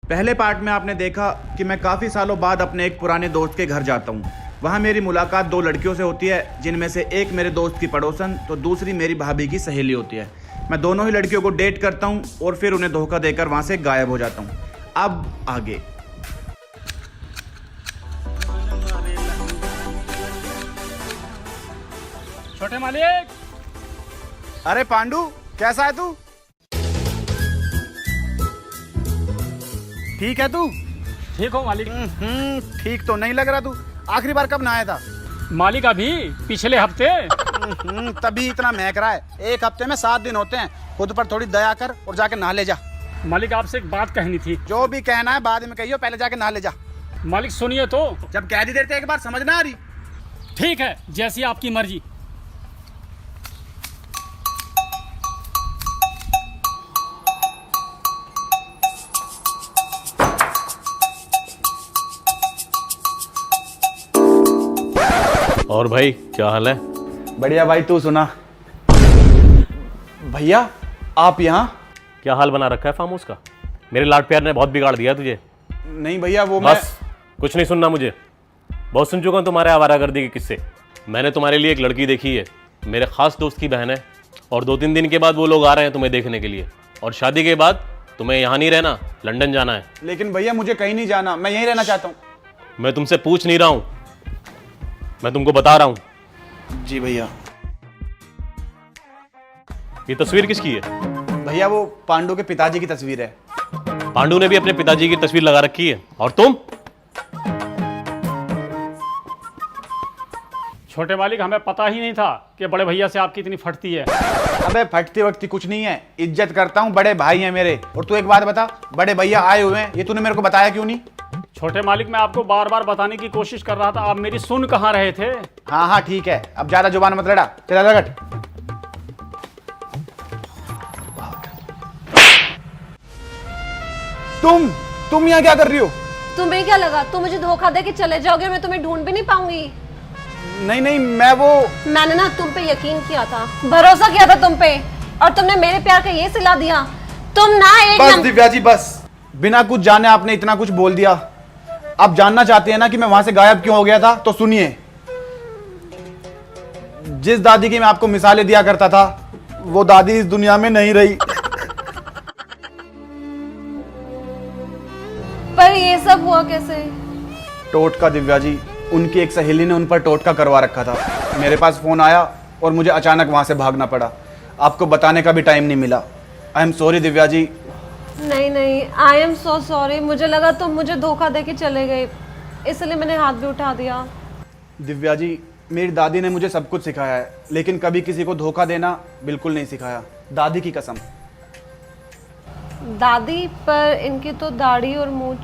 पहले पार्ट में आपने देखा कि मैं काफ़ी सालों बाद अपने एक पुराने दोस्त के घर जाता हूँ। वहाँ मेरी मुलाकात दो लड़कियों से होती है, जिनमें से एक मेरे दोस्त की पड़ोसन तो दूसरी मेरी भाभी की सहेली होती है। मैं दोनों ही लड़कियों को डेट करता हूँ और फिर उन्हें धोखा देकर वहाँ से गायब हो जाता हूँ। अब आगे। छोटे मालिक। अरे पांडू, कैसा है तू? ठीक है तू? ठीक हो मालिक? ठीक तो नहीं लग रहा तू। आखिरी बार कब नहाया था? मालिक अभी पिछले हफ्ते। तभी इतना महक रहा है। एक हफ्ते में 7 दिन होते हैं। खुद पर थोड़ी दया कर और जाके नहा ले जा। मालिक आपसे एक बात कहनी थी। जो भी कहना है बाद में कहियो, पहले जाके नहा ले जा। मालिक सुनिए तो। जब कह दी देते एक बार समझ ना आ रही। ठीक है, जैसी आपकी मर्जी। और भाई क्या हाल है? बढ़िया भाई, तू सुना। भैया आप यहाँ? क्या हाल बना रखा है फार्म हाउस का? मेरे लाड प्यार ने बहुत बिगाड़ दिया तुझे। नहीं भैया, वो बस कुछ नहीं सुनना मुझे। बहुत सुन चुका हूँ तुम्हारे आवारागर्दी के किस्से। मैंने तुम्हारे लिए एक लड़की देखी है, मेरे खास दोस्त की बहन है, और 2-3 दिन के बाद वो लोग आ रहे हैं तुम्हें देखने के लिए। और शादी के बाद तुम्हें यहाँ नहीं रहना, लंदन जाना है। लेकिन भैया मुझे कहीं नहीं जाना, मैं यहीं रहना चाहता हूँ। मैं तुमसे पूछ नहीं रहा हूँ, मैं तुमको बता रहा हूँ। जी भैया। ये तस्वीर किसकी है? भैया वो पांडु के पिताजी की तस्वीर है। पांडु ने भी अपने पिताजी की तस्वीर लगा रखी है। और तुम? छोटे मालिक, हमें पता ही नहीं था कि बड़े भैया से आपकी इतनी फटती है। अबे फटती वक्ती कुछ नहीं है, इज्जत करता हूँ, बड़े भाई हैं मेरे। और तू एक बात बता, बड़े भैया आए हुए हैं, ये तूने मेरे को बताया क्यों नहीं? छोटे मालिक, मैं आपको बार बार बताने की कोशिश कर रहा था, आप मेरी सुन कहाँ रहे थे? हाँ ठीक है, अब ज्यादा जुबान मत लड़ा। चला लगट। तुम यहाँ क्या कर रही हो? तुम्हें क्या लगा तुम मुझे धोखा दे के चले जाओगे, मैं तुम्हें ढूंढ भी नहीं पाऊंगी? नहीं, मैंने ना तुम पे यकीन किया था, भरोसा किया था तुम पे, और तुमने मेरे प्यार का ये सिला दिया। तुम ना एक बस दिव्या जी बस, बिना कुछ जाने आपने इतना कुछ बोल दिया। आप जानना चाहते हैं ना कि मैं वहां से गायब क्यों हो गया था? तो सुनिए, जिस दादी की मैं आपको मिसालें दिया करता था, वो दादी इस दुनिया में नहीं रही। पर ये सब हुआ कैसे? टोटका दिव्या जी, उनकी एक सहेली ने उन पर टोटका करवा रखा था। मेरे पास फोन आया और मुझे अचानक वहां से भागना पड़ा। आपको बताने का भी टाइम नहीं मिला। I am sorry Divya ji. नहीं, आई एम सो सॉरी। मुझे लगा तुम मुझे धोखा दे के चले गए, इसलिए मैंने हाथ भी उठा दिया। दिव्या जी, मेरी दादी ने मुझे सब कुछ सिखाया है, लेकिन कभी किसी को धोखा देना बिल्कुल नहीं सिखाया, दादी की कसम। दादी? पर इनकी तो दाढ़ी और मूंछ।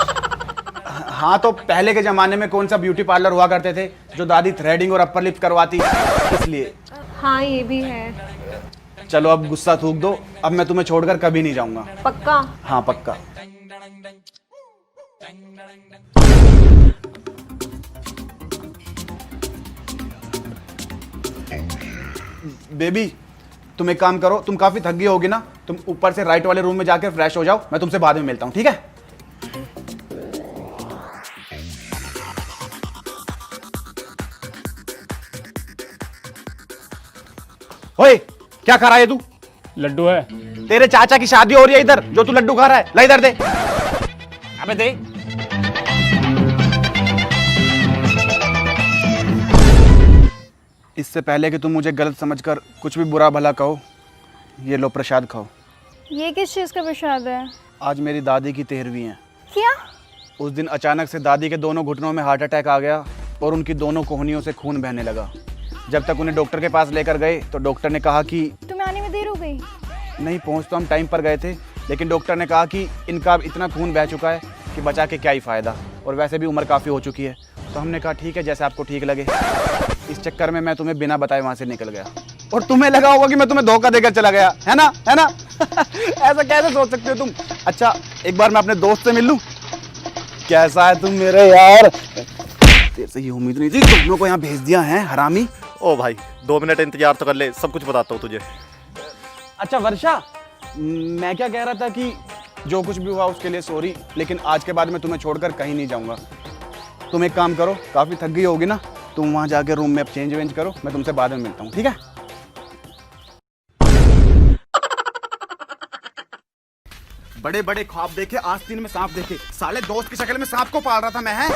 हाँ, तो पहले के जमाने में कौन सा ब्यूटी पार्लर हुआ करते थे जो दादी थ्रेडिंग और अपर लिप्स करवाती, इसलिए। हाँ ये भी है। चलो अब गुस्सा थूक दो, अब मैं तुम्हें छोड़कर कभी नहीं जाऊंगा। पक्का? हाँ पक्का। बेबी, तुम एक काम करो, तुम काफी थक गई होगी ना, तुम ऊपर से राइट वाले रूम में जाकर फ्रेश हो जाओ। मैं तुमसे बाद में मिलता हूँ, ठीक है? ओए, क्या खा रहा है तू? लड्डू है। तेरे चाचा की शादी हो रही है इधर, जो तू लड्डू खा रहा है? ला इधर दे। अबे दे। इससे पहले कि तुम मुझे गलत समझकर कुछ भी बुरा भला कहो, ये लो प्रसाद खाओ। ये किस चीज़ का प्रसाद है? आज मेरी दादी की 13वीं है। क्या? उस दिन अचानक से दादी के दोनों घुटनों में हार्ट अटैक आ गया और उनकी दोनों कोहनियों से खून बहने लगा। जब तक उन्हें डॉक्टर के पास लेकर गए तो डॉक्टर ने कहा कि तुम्हें आने में देर हो गई? नहीं, पहुंच तो हम टाइम पर गए थे, लेकिन डॉक्टर ने कहा कि इनका अब इतना खून बह चुका है कि बचा के क्या ही फ़ायदा, और वैसे भी उम्र काफ़ी हो चुकी है। तो हमने कहा ठीक है, जैसे आपको ठीक लगे। इस चक्कर में मैं तुम्हें बिना बताए वहाँ से निकल गया, और तुम्हें लगा होगा कि मैं तुम्हें धोखा देकर चला गया, है ना? ऐसा कैसे सोच सकते हो तुम? अच्छा, एक बार मैं अपने दोस्त से मिल लूँ। कैसा है तुम मेरे यार? तेरे से ये उम्मीद नहीं थी, दोनों को यहाँ भेज दिया है, हरामी। ओ भाई 2 मिनट इंतजार तो कर ले, सब कुछ बताता हूँ तुझे। अच्छा वर्षा, मैं क्या कह रहा था कि जो कुछ भी हुआ उसके लिए सॉरी, लेकिन आज के बाद मैं तुम्हें छोड़कर कहीं नहीं जाऊँगा। तुम एक काम करो, काफ़ी थक गई होगी ना, तुम वहाँ जाके रूम में अब चेंज वेंज करो, मैं तुमसे बाद में मिलता हूँ, ठीक है? बड़े बड़े ख्वाब देखे, आस्तीन में सांप देखे, साले दोस्त की शक्ल में सांप को पाल रहा था मैं, है?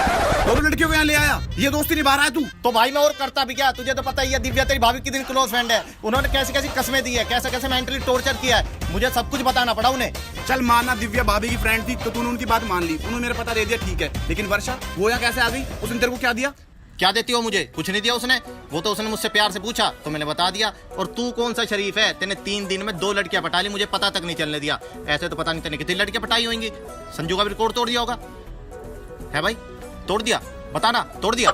दोनों लड़कियों को यहाँ ले आया, ये दोस्ती निभा रहा है तू? तो भाई मैं और करता भी क्या, तुझे तो पता ही है दिव्या तेरी भाभी कितनी क्लोज फ्रेंड है। उन्होंने कैसी कैसी कसमें दी है, कैसे कैसे मेंटली टॉर्चर किया है, मुझे सब कुछ बताना पड़ा उन्हें। चल माना दिव्या भाभी की फ्रेंड थी तो तूने उनकी बात मान ली, उन्होंने मेरा पता दे दिया, ठीक है, लेकिन वर्षा वो यहाँ कैसे आ गई? उसने तेरे को क्या दिया? क्या देती हो मुझे? कुछ नहीं दिया उसने, वो तो उसने मुझसे प्यार से पूछा तो मैंने बता दिया। और तू कौन सा शरीफ है, तेने 3 दिन में 2 लड़कियां पटा ली, मुझे पता तक नहीं चलने दिया। ऐसे तो पता नहीं तेने कितनी लड़कियां पटाई होंगी। संजू का भी रिकॉर्ड तोड़ दिया होगा, है भाई? तोड़ दिया? बताना, तोड़ दिया?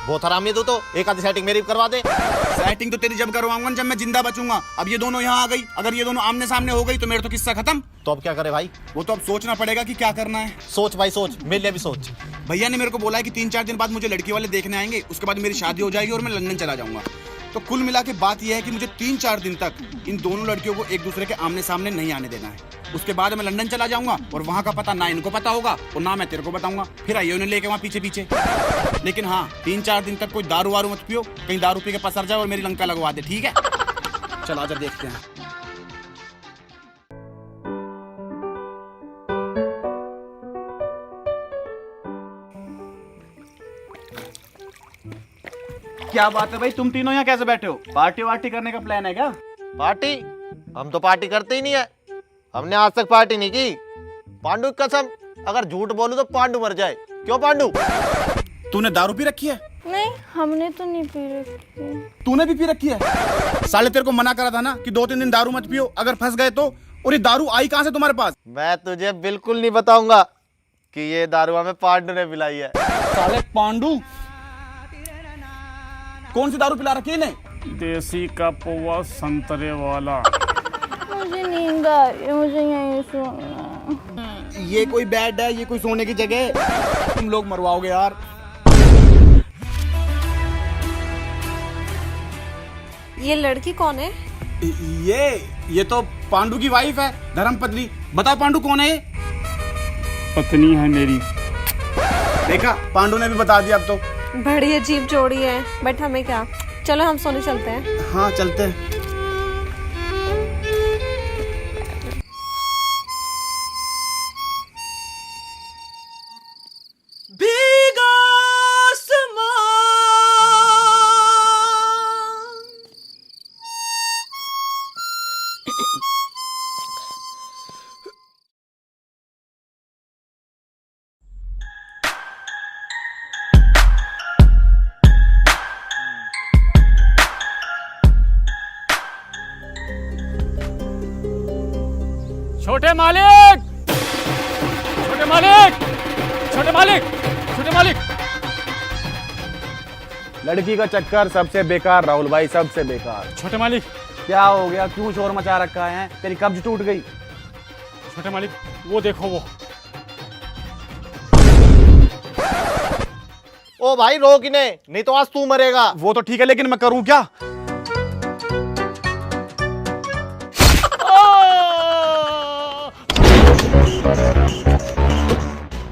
बहुत हरामी है तू तो, एक आधी सेटिंग मेरी करवा दे। सेटिंग तो तेरी जब करवाऊंगा जब मैं जिंदा बचूंगा। अब ये दोनों यहाँ आ गई, अगर ये दोनों आमने सामने हो गई तो मेरा तो किस्सा खत्म। तो अब क्या करे भाई? वो तो अब सोचना पड़ेगा कि क्या करना है। सोच भाई सोच, मेरे लिए भी सोच। भैया ने मेरे को बोला है कि 3-4 दिन बाद मुझे लड़की वाले देखने आएंगे, उसके बाद मेरी शादी हो जाएगी और मैं लंदन चला जाऊंगा। तो कुल मिला के बात यह है कि मुझे 3-4 दिन तक इन दोनों लड़कियों को एक दूसरे के आमने सामने नहीं आने देना है। उसके बाद मैं लंदन चला जाऊंगा और वहां का पता ना इनको पता होगा और ना मैं तेरे को बताऊंगा, फिर आइए उन्हें लेके वहां पीछे पीछे। लेकिन हाँ, 3-4 दिन तक कोई दारू वारू मत पियो, कहीं दारू पी के पसर जाए और मेरी लंका लगवा दे, ठीक है? चल आजा देखते हैं। क्या बात है भाई, तुम तीनों यहाँ कैसे बैठे हो? पार्टी वार्टी करने का प्लान है क्या? पार्टी? हम तो पार्टी करते ही नहीं है, हमने आज तक पार्टी नहीं की। पांडु की कसम, अगर झूठ बोलूं तो पांडु मर जाए। क्यों पांडु? तूने दारू पी रखी है? नहीं, हमने तो नहीं पी रखी। तूने भी पी रखी है? साले तेरे को मना करा था ना कि 2-3 दिन दारू मत पियो, अगर फंस गए तो। और ये दारू आई कहाँ से तुम्हारे पास? मैं तुझे बिल्कुल नहीं बताऊंगा कि ये दारू हमें पांडु ने पिलाई है। साले पांडु, कौन सी दारू पिला रखी है? देसी का पौवा संतरे वाला। मुझे नींद आ रही है, मुझे यहीं सोना। ये कोई बेड है, ये कोई सोने की जगह है? तुम लोग मरवाओगे यार। ये लड़की कौन है? ये तो पांडु की वाइफ है, धर्मपत्नी। बताओ पांडु कौन है ये? पत्नी है मेरी। देखा, पांडु ने भी बता दिया अब तो। बड़ी अजीब जोड़ी है, बट हमें क्या, चलो हम सोने चलते हैं। हाँ चलते हैं। छोटे मालिक, छोटे मालिक, छोटे मालिक, छोटे मालिक। लड़की का चक्कर सबसे बेकार राहुल भाई, सबसे बेकार। छोटे मालिक, क्या हो गया? क्यों शोर मचा रखा है? तेरी कब्ज टूट गई? छोटे मालिक, वो देखो वो। ओ भाई रोक इन्हें, नहीं तो आज तू मरेगा। वो तो ठीक है, लेकिन मैं करूं क्या?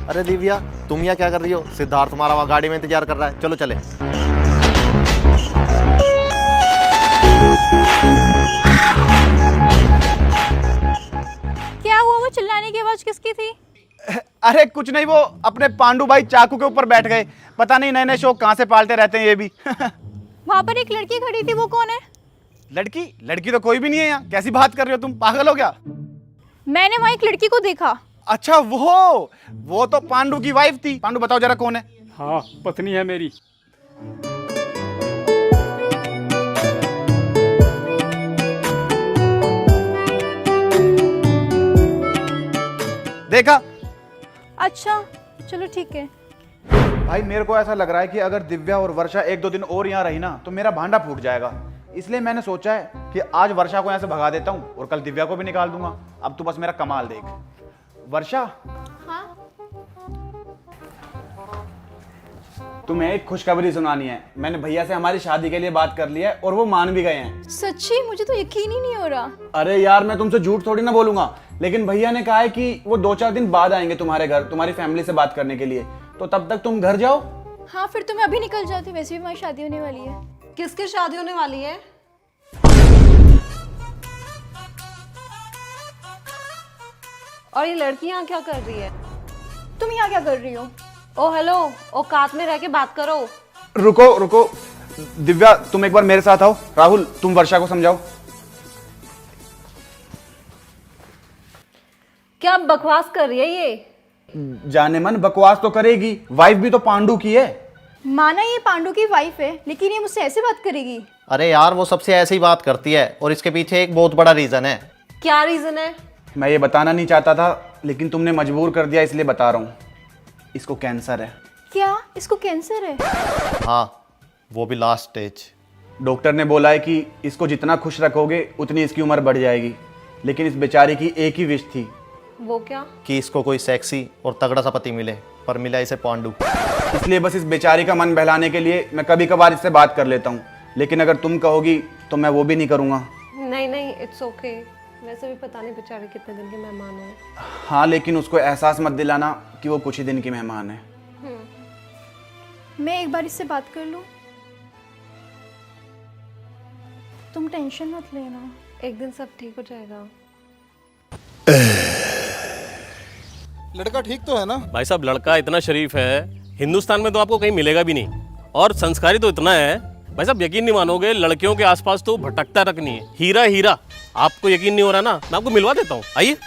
अरे दिव्या, तुम यहाँ क्या कर रही हो? सिद्धार्थ तुम्हारा वहाँ गाड़ी में इंतजार कर रहा है, चलो चले। क्या हुआ? वो चिल्लाने की आवाज किसकी थी? अरे कुछ नहीं, वो अपने पांडु भाई चाकू के ऊपर बैठ गए। पता नहीं नए नए शौक कहाँ से पालते रहते हैं ये भी। वहाँ पर एक लड़की खड़ी थी, वो कौन है? लड़की? लड़की तो कोई भी नहीं है यहाँ। कैसी बात कर रही हो तुम? पागल हो क्या? मैंने वहाँ एक लड़की को देखा। अच्छा, वो तो पांडु की वाइफ थी। पांडु बताओ जरा कौन है? हाँ, पत्नी है मेरी। देखा? अच्छा चलो ठीक है। भाई मेरे को ऐसा लग रहा है कि अगर दिव्या और वर्षा 1-2 दिन और यहाँ रही ना तो मेरा भांडा फूट जाएगा। इसलिए मैंने सोचा है कि आज वर्षा को यहाँ से भगा देता हूँ और कल दिव्या को भी निकाल दूंगा। अब तू बस मेरा कमाल देख। वर्षा, हाँ? तुम्हें एक खुशखबरी सुनानी है। मैंने भैया से हमारी शादी के लिए बात कर ली है और वो मान भी गए हैं। सच्ची? मुझे तो यकीन ही नहीं हो रहा। अरे यार, मैं तुमसे झूठ थोड़ी ना बोलूंगा, लेकिन भैया ने कहा है कि वो 2-4 दिन बाद आएंगे तुम्हारे घर, तुम्हारी फैमिली से बात करने के लिए। तो तब तक तुम घर जाओ। हाँ, फिर तो मैं अभी निकल जाती हूँ, वैसे भी हमारी शादी होने वाली है। किसकी शादी होने वाली है? और ये लड़की यहाँ क्या कर रही है? तुम यहाँ क्या कर रही हो? ओ हेलो, औकात में रह के बात करो। रुको रुको दिव्या, तुम एक बार मेरे साथ आओ। राहुल, तुम वर्षा को समझाओ। क्या बकवास कर रही है ये? जाने मन बकवास तो करेगी, वाइफ भी तो पांडु की है। माना ये पांडु की वाइफ है, लेकिन ये मुझसे ऐसे बात करेगी? अरे यार, वो सबसे ऐसे ही बात करती है और इसके पीछे एक बहुत बड़ा रीजन है। क्या रीजन है? मैं ये बताना नहीं चाहता था, लेकिन तुमने मजबूर कर दिया, इसलिए बता रहा हूँ। इसको कैंसर है। क्या इसको कैंसर है? हाँ, वो भी लास्ट स्टेज। डॉक्टर ने बोला है कि इसको जितना खुश रखोगे उतनी इसकी उम्र बढ़ जाएगी, लेकिन इस बेचारी की एक ही विश थी। वो क्या? कि इसको कोई सेक्सी और तगड़ा सा पति मिले, पर मिला इसे पांडु। इसलिए बस इस बेचारी का मन बहलाने के लिए मैं कभी कभार इससे बात कर लेता हूँ, लेकिन अगर तुम कहोगी तो मैं वो भी नहीं करूँगा। नहीं नहीं, इट्स ओके। वैसे भी पता नहीं बेचारे कितने दिन के मेहमान हैं। हाँ, लेकिन उसको एहसास मत दिलाना कि वो कुछ ही दिन की मेहमान है। मैं एक बार इससे बात कर लूं? तुम टेंशन मत लेना, एक दिन सब ठीक हो जाएगा। लड़का ठीक तो है ना? भाई साहब, लड़का इतना शरीफ है, हिंदुस्तान में तो आपको कहीं मिलेगा भी नहीं, और संस्कारी तो इतना है। भाई साहब, यकीन नहीं मानोगे, लड़कियों के आसपास तो भटकता तक नहीं है। हीरा हीरा। आपको यकीन नहीं हो रहा ना, मैं आपको मिलवा देता हूँ, आइए।